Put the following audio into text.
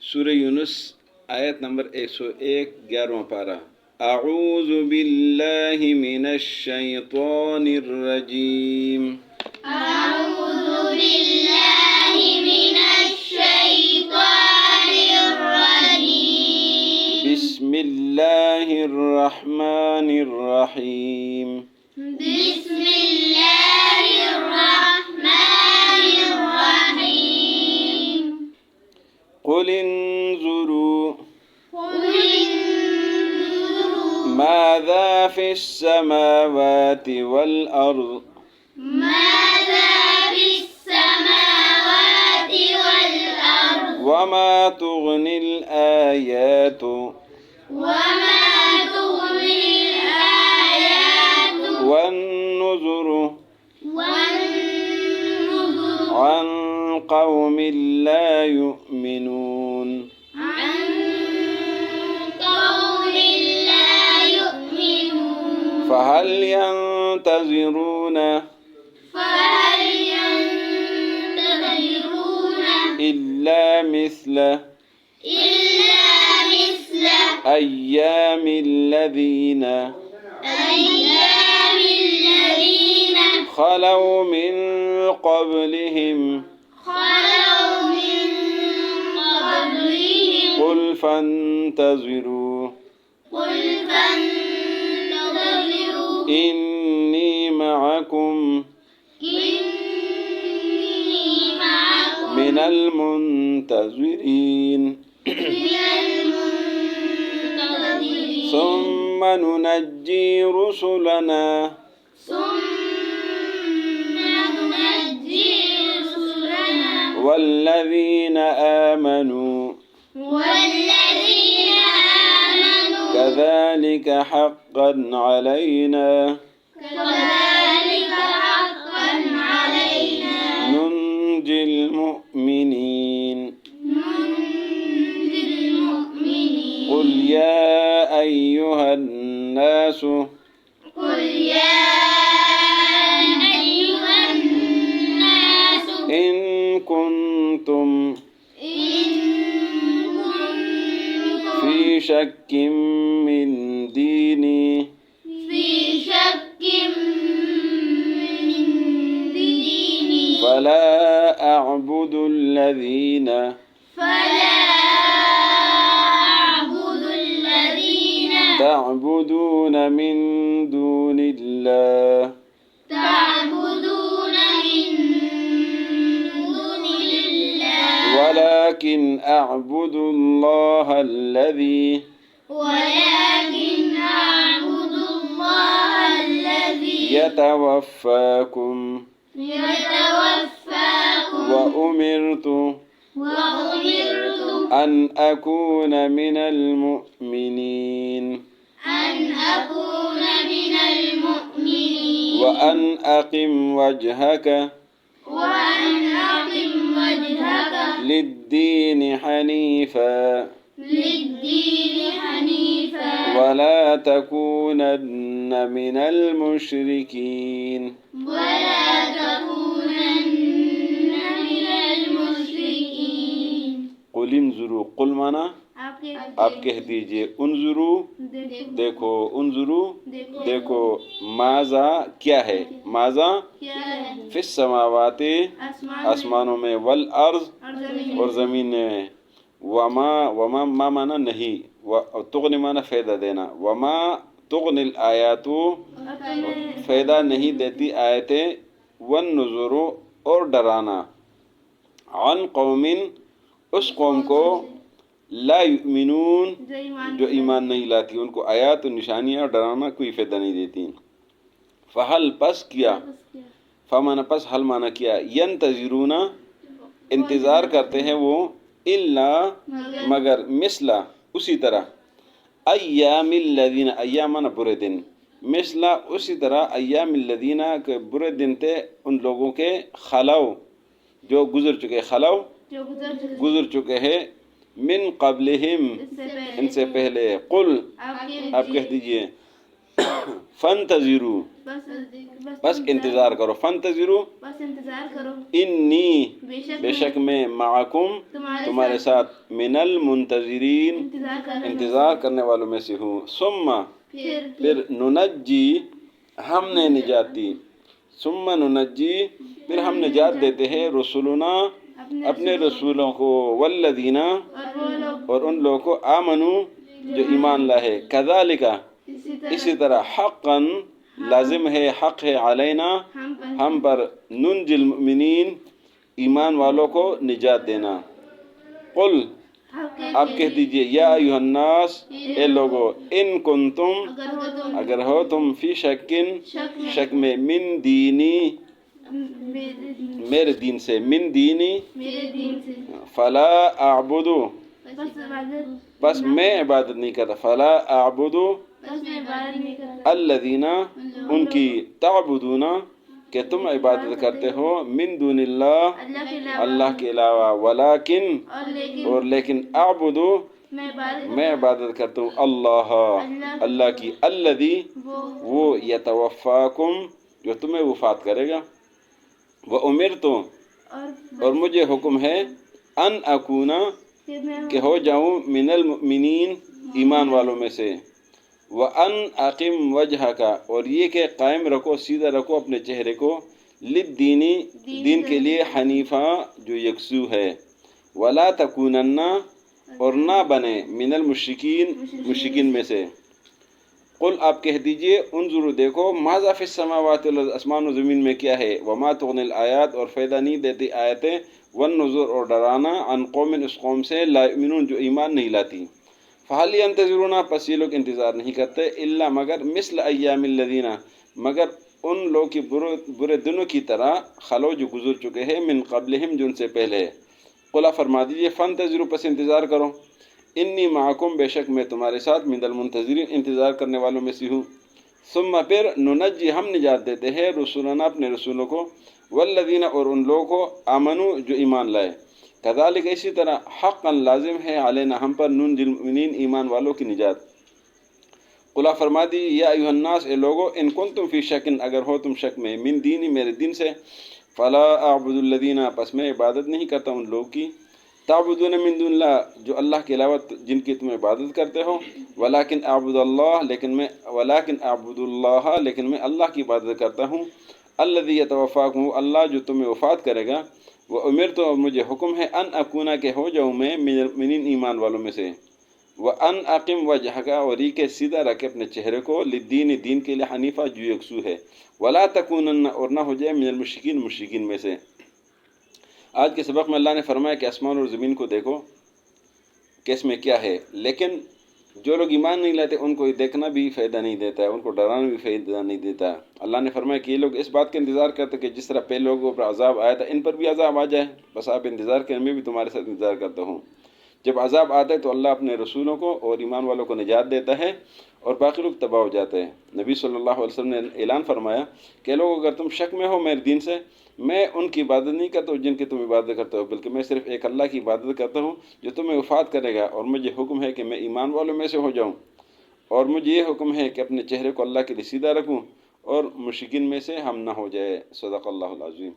سورة يونس آيات نمبر 101 11واں پارہ. أعوذ بالله من الشيطان الرجيم. أعوذ بالله من الشيطان الرجيم. بسم الله الرحمن الرحيم. بسم الله الرحمن الرحيم. قل انظروا قل انظروا ماذا في السماوات والأرض ماذا في السماوات والأرض وما تغني الآيات وما تغني الآيات والنذر والنذر عن قوم لا يؤمنون. عن قوم لا يؤمنون. فهل ينتظرون فهل ينتظرون إلا مثل أيام الذين خلوا من قبلهم قل فانتظروا إني معكم من المنتظرين. ثم ننجي رسلنا والذين آمنوا كذلك حقا علينا ننجي المؤمنين. قل يا أيها الناس إن كنتم في شك من ديني فلا أعبد الذين تعبدون من دون الله ولكن أعبد الله الذي يتوفاكم وأمرت أن أكون من المؤمنين وأن أقم وجهك للدين حنيفا ولا تكونن من المشركين. قل انظروا قل مانا آپ کہہ دیجئے انظروا دیکھو انظروا دیکھو ماذا کیا ہے ماذا فی السماوات آسمانوں میں والارض اور زمین میں وما ما مانا نہیں تغنی مانا فائدہ دینا وما تغنی الآیات فائدہ نہیں دیتی آیتیں والنذر اور ڈرانا عن قوم اس قوم کو لا یؤمنون جو ایمان نہیں لاتی ان کو آیات و نشانیاں اور ڈرانا کوئی فائدہ نہیں دیتی. فہل پس کیا فمانا پس حل مانا کیا ینتظرون انتظار کرتے ہیں وہ الا مگر مثلا اسی طرح ایام الذین ایام مانا برے دن مثلا اسی طرح ایام الذین کے برے دن تھے ان لوگوں کے خلو جو گزر چکے خلو گزر چکے ہیں من قبلہم ان سے پہلے قل آپ کہہ دیجئے فانتظروا بس انتظار کرو، فانتظروا بس انتظار کرو، انی بے بے شک شک میں معکم تمہارے ساتھ من المنتظرین انتظار کرنے والوں میں سے ہوں، ثم پھر ننجی ہم نے نجات دی، ثم ننجی پھر ہم نجات دیتے ہیں رسولنا اپنے رسولوں کو، والذین اور وہ لوگ اور ان لوگوں کو آمنو جو ایمان لائے، کذالک اسی طرح حقا لازم ہے، حق ہے علینا ہم پر ننجی المؤمنین ایمان والوں کو نجات دینا۔ قل آپ کہہ دیجئے یا ایھا الناس اے لوگو، ان کنتم اگر ہو تم فی شکن شک میں من دینی میرے دین سے، من دینی میرے دین سے، فلا اعبدو بس عبادت بس میں عبادت نہیں کرتا، فلا اعبدو بس میں عبادت نہیں کرتا، الذین ان کی تعبدون کہ تم عبادت کرتے ہو من دون اللہ اللہ کے علاوہ، اللہ کے علاوہ، ولیکن اور لیکن اعبدو میں عبادت کرتا ہوں اللہ اللہ کی، الذی وہ یتوفاکم جو تمہیں وفات کرے گا، وامرتو اور مجھے حکم ہے ان اکونا کہ ہو جاؤں من المؤمنین ایمان والوں میں سے، وَأَنْ أَقِمْ وَجْهَكَ اور یہ کہ قائم رکھو سیدھا رکھو اپنے چہرے کو، للدین دین کے لیے حنیفہ جو یکسو ہے، وَلَا تَكُونَنَّ اور نہ بنے من المشرکین مشرکین میں سے۔ قل آپ کہہ دیجئے انظروا دیکھو، ماذا فی السماوات والارض آسمان و زمین میں کیا ہے، وما تغنی الآیات اور فائدہ نہیں دیتی آیتیں، والنذر اور ڈرانا، عن قوم اس قوم سے لا یؤمنون جو ایمان نہیں لاتی۔ فَهَلْ يَنْتَظِرُونَ پس یہ لوگ انتظار نہیں کرتے، الا مگر مثل ایام الذین مگر ان لوگ کی برے دنوں کی طرح، خلو جو گزر چکے ہیں، من قبلہم جو ان سے پہلے ہے۔ قل فرما دیجئے فانتظروا پس انتظار کرو، انی معکم بے شک میں تمہارے ساتھ من المنتظرین انتظار کرنے والوں میں سے ہوں، ثم پھر ننجی ہم نجات دیتے ہیں رسولنا اپنے رسولوں کو، والذین اور ان لوگوں کو آمنو جو ایمان لائے، کذالک اسی طرح حقا لازم ہے علینا ہم پر ننجی المؤمنین ایمان والوں کی نجات۔ قل فرما دی یا ایھا الناس اے لوگو، ان کنتم فی شکن اگر ہو تم شک میں، من دینی میرے دین سے، فلا اعبد الذین پس میں عبادت نہیں کرتا ان لوگوں کی، تعبدون من دون اللہ جو اللہ کے علاوہ جن کی تم عبادت کرتے ہو، ولیکن اعبد اللہ لیکن میں اللہ کی عبادت کرتا ہوں، الذی یتوفاکم اللہ جو تمہیں وفات کرے گا، وامرت اور مجھے حکم ہے ان اکونا کہ ہو جاؤں میں من المؤمنین ایمان والوں میں سے، وان اقم وجہک اور یہ کہ سیدھا رکھے اپنے چہرے کو، للدین دین کے لیے حنیفہ جو یکسو ہے، ولا تکونن اور نہ ہو جائے من المشرکین مشرکین میں سے۔ آج کے سبق میں اللہ نے فرمایا کہ آسمان اور زمین کو دیکھو کہ اس میں کیا ہے، لیکن جو لوگ ایمان نہیں لاتے ان کو دیکھنا بھی فائدہ نہیں دیتا ہے، ان کو ڈرانا بھی فائدہ نہیں دیتا۔ اللہ نے فرمایا کہ یہ لوگ اس بات کا انتظار کرتے کہ جس طرح پہلے لوگوں پر عذاب آیا تھا ان پر بھی عذاب آ جائے، بس آپ انتظار کریں، میں بھی تمہارے ساتھ انتظار کرتا ہوں۔ جب عذاب آتا ہے تو اللہ اپنے رسولوں کو اور ایمان والوں کو نجات دیتا ہے اور باقی لوگ تباہ ہو جاتے ہیں۔ نبی صلی اللہ علیہ وسلم نے اعلان فرمایا کہ لوگ اگر تم شک میں ہو میرے دین سے، میں ان کی عبادت نہیں کرتا ہوں جن کی تم عبادت کرتے ہو، بلکہ میں صرف ایک اللہ کی عبادت کرتا ہوں جو تمہیں وفات کرے گا، اور مجھے حکم ہے کہ میں ایمان والوں میں سے ہو جاؤں، اور مجھے یہ حکم ہے کہ اپنے چہرے کو اللہ کے لیے سیدھا رکھوں اور مشرکین میں سے ہم نہ ہو جائے۔ صدق اللہ العظیم۔